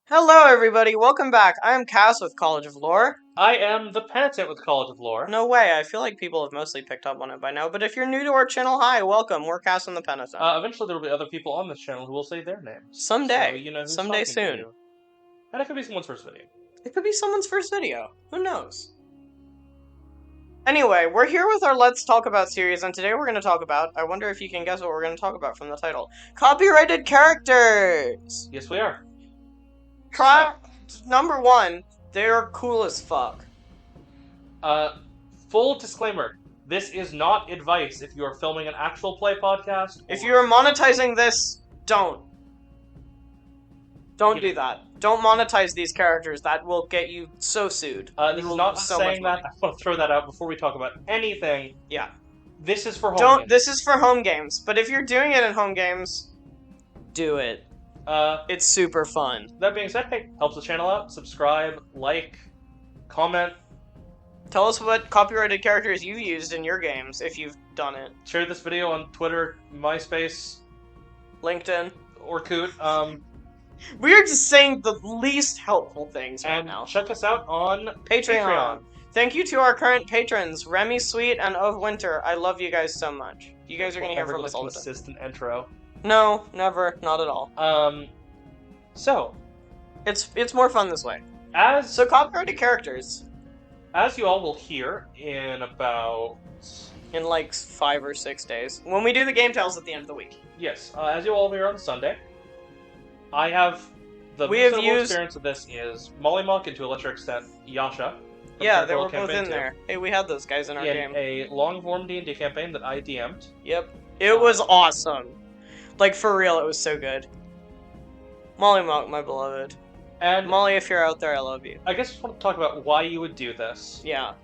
Hello, everybody. Welcome back. I am Cass with College of Lore. I am the Penitent with College of Lore. No way. I feel like people have mostly picked up on it by now. But if you're new to our channel, hi, welcome. We're Cass and the Penitent. Eventually there will be other people on this channel who will say their names. Someday. So you know who's Someday talking soon. to you. And it could be someone's first video. It could be someone's first video. Who knows? Anyway, we're here with our Let's Talk About series, and today we're going to talk about, I wonder if you can guess what we're going to talk about from the title, copyrighted characters! Yes, we are. Number one, they're cool as fuck. Full disclaimer. This is not advice if you are filming an actual play podcast. If you're monetizing this, don't. Don't do that. Don't monetize these characters. That will get you so sued. This is not saying that. I want to throw that out before we talk about anything. Yeah. This is for home games. This is for home games. But if you're doing it in home games, do it. It's super fun. That being said, hey, helps the channel out. Subscribe, like, comment. Tell us what copyrighted characters you used in your games, if you've done it. Share this video on Twitter, MySpace, LinkedIn, Orkut. We're just saying the least helpful things right now. And check us out on Patreon. Thank you to our current patrons, Remy Sweet and Of Winter. I love you guys so much. You guys are gonna hear from us all the time. Consistent intro. No, never, not at all. So it's more fun this way. So copyrighted characters. As you all will hear in about like 5 or 6 days, when we do the game tales at the end of the week. Yes, as you all will hear on Sunday, I have the experience of this is Mollymock and to a lesser extent Yasha. Yeah, they were both in there. Hey, we had those guys in our game. A long-form D&D campaign that I DM'd. Yep, it was awesome. Like for real, it was so good. Mollymock, my beloved. And Molly, if you're out there, I love you. I guess I just want to talk about why you would do this. Yeah.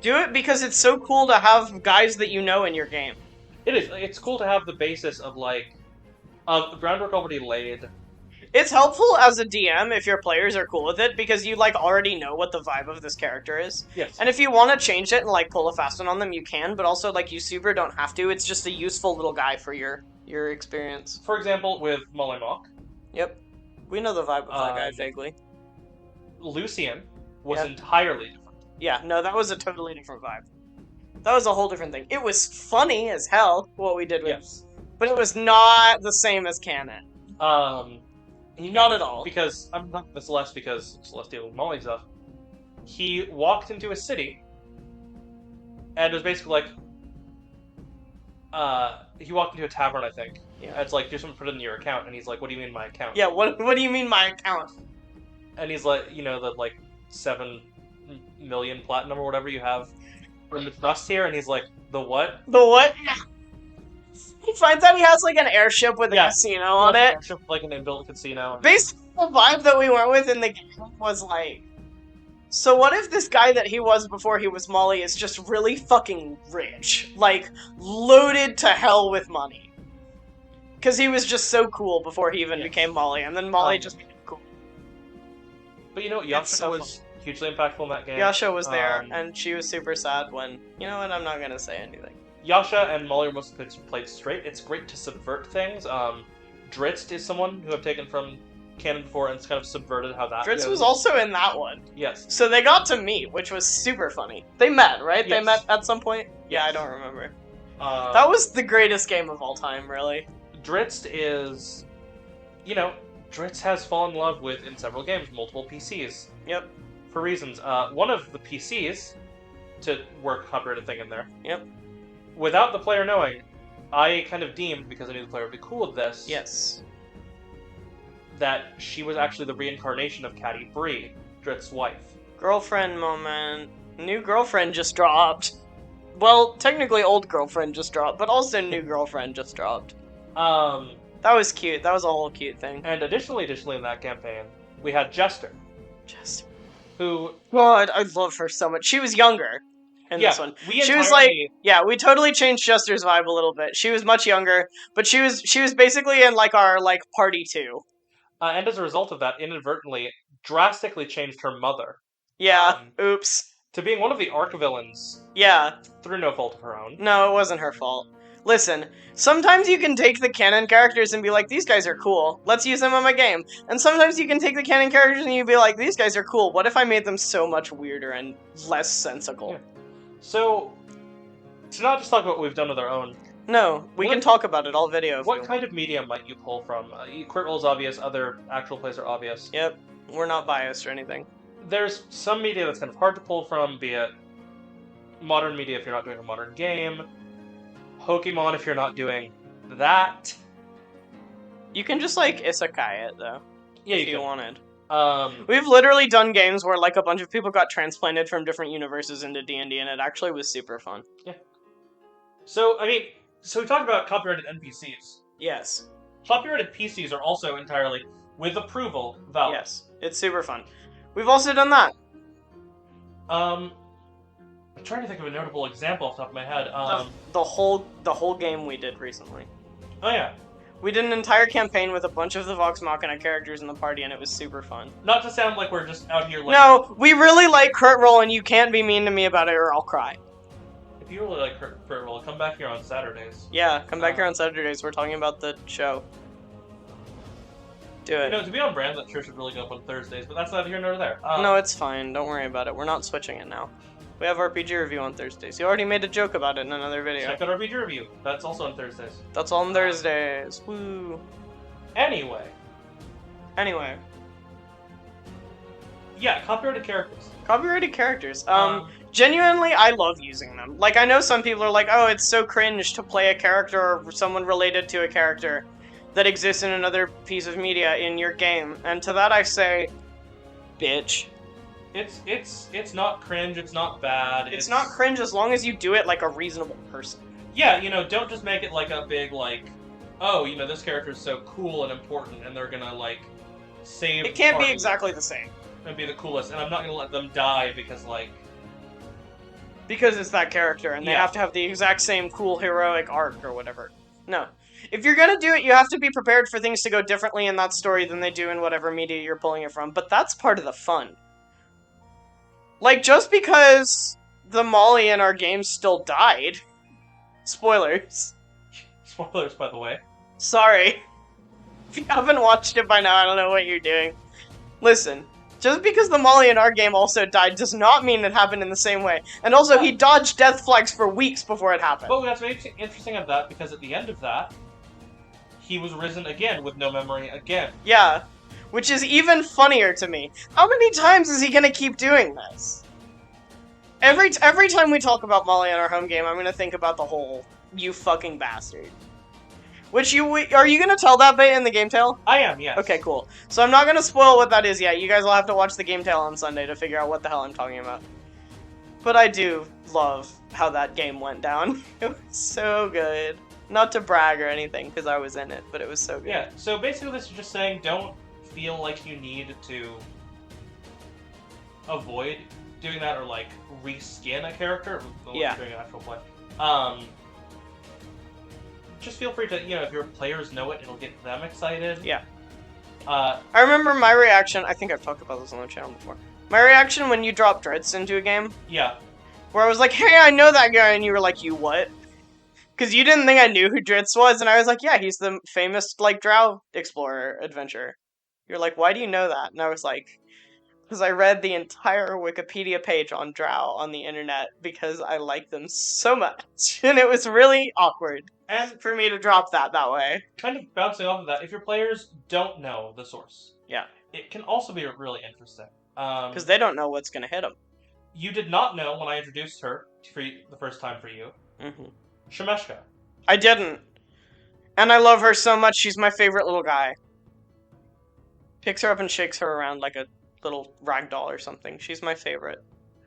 Do it because it's so cool to have guys that you know in your game. It is. It's cool to have the basis of like, groundwork already laid. It's helpful as a DM if your players are cool with it because you like already know what the vibe of this character is. Yes. And if you want to change it and like pull a fast one on them, you can. But also like you super don't have to. It's just a useful little guy for your experience. For example, with Mollymock. Yep. We know the vibe of that guy vaguely. Lucian was entirely different. Yeah, no, that was a totally different vibe. That was a whole different thing. It was funny as hell, what we did with Yes. But it was not the same as canon. Not at all. Because, I'm not with Celeste because Celeste dealing with Molly stuff. He walked into a city, and it was basically like, he walked into a tavern, I think. Yeah. And it's like, do something, put it in your account. And he's like, what do you mean my account? Yeah, what do you mean my account? And he's like, you know, the like 7 million platinum or whatever you have in the trust here. And he's like, the what? The what? He finds out he has like an airship with a casino on it. Airship, like an inbuilt casino. Basically, the vibe that we went with in the game was like, so what if this guy that he was before he was Molly is just really fucking rich? Like, loaded to hell with money. Because he was just so cool before he even became Molly, and then Molly just became cool. But you know, Yasha was hugely impactful in that game. Yasha was there, and she was super sad when, you know what, I'm not going to say anything. Yasha and Molly were mostly played straight. It's great to subvert things. Drizzt is someone who I've taken from canon before and kind of subverted how that Drizzt was also in that one. Yes. So they got to meet, which was super funny. They met, right? Yes. They met at some point? Yes. Yeah, I don't remember. That was the greatest game of all time, really. Drizzt is, you know, Drizzt has fallen in love with, in several games, multiple PCs. Yep. For reasons. One of the PCs, to work copyrighted thing in there. Yep. Without the player knowing, I kind of deemed, because I knew the player would be cool with this. Yes. That she was actually the reincarnation of Catti Bree, Drizzt's wife. Girlfriend moment. New girlfriend just dropped. Well, technically old girlfriend just dropped, but also new girlfriend just dropped. That was cute. That was a whole cute thing. And additionally in that campaign, we had Jester. Jester. Who... God, I love her so much. She was younger in this one. She was like... Yeah, we totally changed Jester's vibe a little bit. She was much younger, but she was basically in, like, our, like, party too. And as a result of that, inadvertently, drastically changed her mother. Yeah, oops. To being one of the arch-villains. Yeah. Through no fault of her own. No, it wasn't her fault. Listen, sometimes you can take the canon characters and be like, these guys are cool, let's use them in my game. And sometimes you can take the canon characters and you be like, these guys are cool, what if I made them so much weirder and less sensical? Yeah. So, to not just talk about what we've done with our own, No, we can talk about it all video. what kind of medium might you pull from? Crit Roll is obvious, other actual plays are obvious. Yep, we're not biased or anything. There's some media that's kind of hard to pull from, be it modern media if you're not doing a modern game, Pokemon if you're not doing that. You can just, like, isekai it, though, Yeah, if you you can. wanted. We've literally done games where, like, a bunch of people got transplanted from different universes into D&D, and it actually was super fun. So, I mean, so we talked about copyrighted NPCs. Yes. Copyrighted PCs are also entirely, with approval, valid. Yes, it's super fun. We've also done that. I'm trying to think of a notable example off the top of my head. The whole game we did recently. Oh yeah. We did an entire campaign with a bunch of the Vox Machina characters in the party, and it was super fun. Not to sound like we're just out here like... No, we really like Crit Roll, and you can't be mean to me about it or I'll cry. If you really like Crit Roll, come back here on Saturdays. Yeah, come back here on Saturdays. We're talking about the show. Do it. You know, to be on brand, that sure should really go up on Thursdays, but that's neither here nor there. No, it's fine. Don't worry about it. We're not switching it now. We have RPG review on Thursdays. You already made a joke about it in another video. Check out RPG Review. That's also on Thursdays. That's all on Thursdays. Woo. Anyway. Yeah, copyrighted characters. Copyrighted characters. Genuinely, I love using them. Like, I know some people are like, oh, it's so cringe to play a character or someone related to a character that exists in another piece of media in your game. And to that I say, bitch. It's not cringe, it's not bad. It's not cringe as long as you do it like a reasonable person. Yeah, you know, don't just make it like a big, like, oh, you know, this character is so cool and important and they're gonna, like, save It can't the be party exactly the same. and be the coolest, and I'm not gonna let them die because, like... Because it's that character, and they Yeah. have to have the exact same cool heroic arc or whatever. No. If you're gonna do it, you have to be prepared for things to go differently in that story than they do in whatever media you're pulling it from, but that's part of the fun. Like, just because the Molly in our game still died... Spoilers. Spoilers, by the way. Sorry. If you haven't watched it by now, I don't know what you're doing. Listen, just because the Molly in our game also died does not mean it happened in the same way. And also, he dodged death flags for weeks before it happened. But that's very interesting of that, because at the end of that, he was risen again with no memory again. Yeah, which is even funnier to me. How many times is he gonna keep doing this? Every time we talk about Molly in our home game, I'm gonna think about the whole, you fucking bastard. Which are you gonna tell that bit in the game tale? I am, yes. Okay, cool. So I'm not gonna spoil what that is yet. You guys will have to watch the game tale on Sunday to figure out what the hell I'm talking about. But I do love how that game went down. It was so good. Not to brag or anything, because I was in it, but it was so good. Yeah, so basically this is just saying don't feel like you need to avoid doing that or, like, reskin a character during an actual play. Just feel free to, you know, if your players know it, it'll get them excited. Yeah. I remember my reaction, I think I've talked about this on the channel before. My reaction when you dropped Dritz into a game, Yeah. where I was like, hey, I know that guy, and you were like, you what? Because you didn't think I knew who Dritz was, and I was like, yeah, he's the famous, like, Drow Explorer adventurer. You're like, why do you know that? And I was like, because I read the entire Wikipedia page on Drow on the internet because I like them so much. And it was really awkward And for me to drop that way. kind of bouncing off of that, if your players don't know the source, Yeah. it can also be really interesting. Because they don't know what's going to hit them. You did not know when I introduced her for the first time for you, Mm-hmm. Shemeshka. I didn't. And I love her so much, she's my favorite little guy. Picks her up and shakes her around like a little rag doll or something. She's my favorite.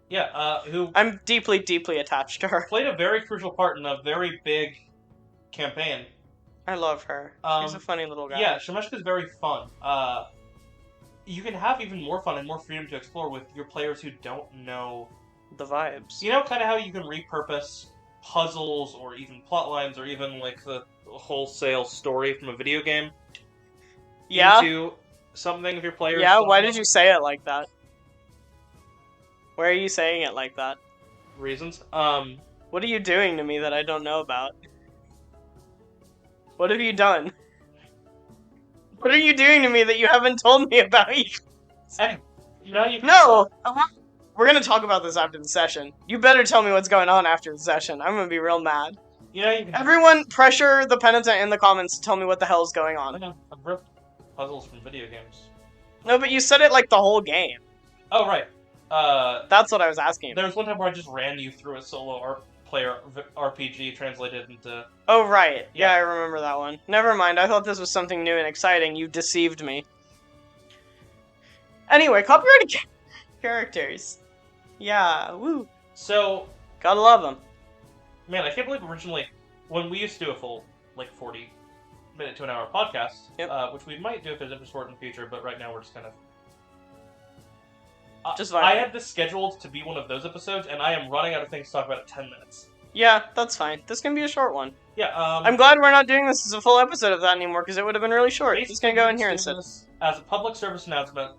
Yeah, who I'm deeply, deeply attached to her. played a very crucial part in a very big campaign. I love her. She's a funny little guy. Yeah, Shemeshka is very fun. You can have even more fun and more freedom to explore with your players who don't know The vibes. You know kind of how you can repurpose puzzles or even plot lines or even like the wholesale story from a video game Yeah? into something of your players? Yeah, why did you say it like that? Why are you saying it like that? Reasons. What are you doing to me that I don't know about? What have you done? What are you doing to me that you haven't told me about yet? And now you No! We're gonna talk about this after the session. You better tell me what's going on after the session. I'm gonna be real mad. You can Everyone, pressure the penitent in the comments to tell me what the hell's going I on. know, I've ripped puzzles from video games. No, but you said it like the whole game. Oh, right. That's what I was asking. There was one time where I just ran you through a solo player RPG translated into... Oh, right. Yeah, Yeah. I remember that one. Never mind, I thought this was something new and exciting. You deceived me. Anyway, copyrighted characters. Yeah, woo. So, Gotta love them. man, I can't believe originally, when we used to do a full, 40-minute to an hour podcast, Yep. which we might do if it's episode in the future, but right now we're just kind of... Just I vibing. had this scheduled to be one of those episodes, and I am running out of things to talk about at 10 minutes. Yeah, that's fine. This can be a short one. Yeah, I'm glad we're not doing this as a full episode of that anymore, because it would have been really short. Just gonna go in here and instead. As a public service announcement,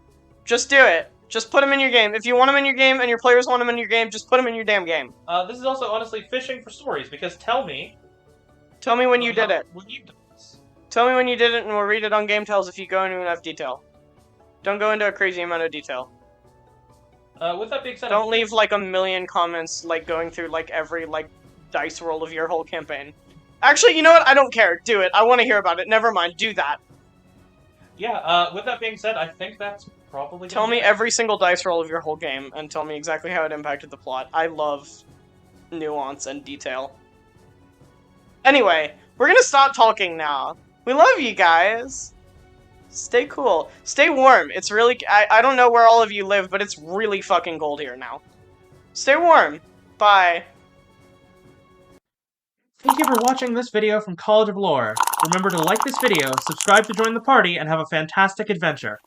Just do it. Just put them in your game. If you want them in your game and your players want them in your game, just put them in your damn game. this is also honestly fishing for stories, because tell me... Tell me when you did it. When you did this. Tell me when you did it, and we'll read it on Game Tells if you go into enough detail. Don't go into a crazy amount of detail. With that being said... Don't leave, like, a million comments, like, going through, like, every, like, dice roll of your whole campaign. Actually, you know what? I don't care. Do it. I want to hear about it. Never mind. Do that. Yeah, with that being said, I think that's probably... Tell me every single dice roll of your whole game, and tell me exactly how it impacted the plot. I love nuance and detail. Anyway, we're gonna stop talking now. We love you guys. Stay cool. Stay warm. It's really... I don't know where all of you live, but it's really fucking cold here now. Stay warm. Bye. Thank you for watching this video from College of Lore. Remember to like this video, subscribe to join the party, and have a fantastic adventure.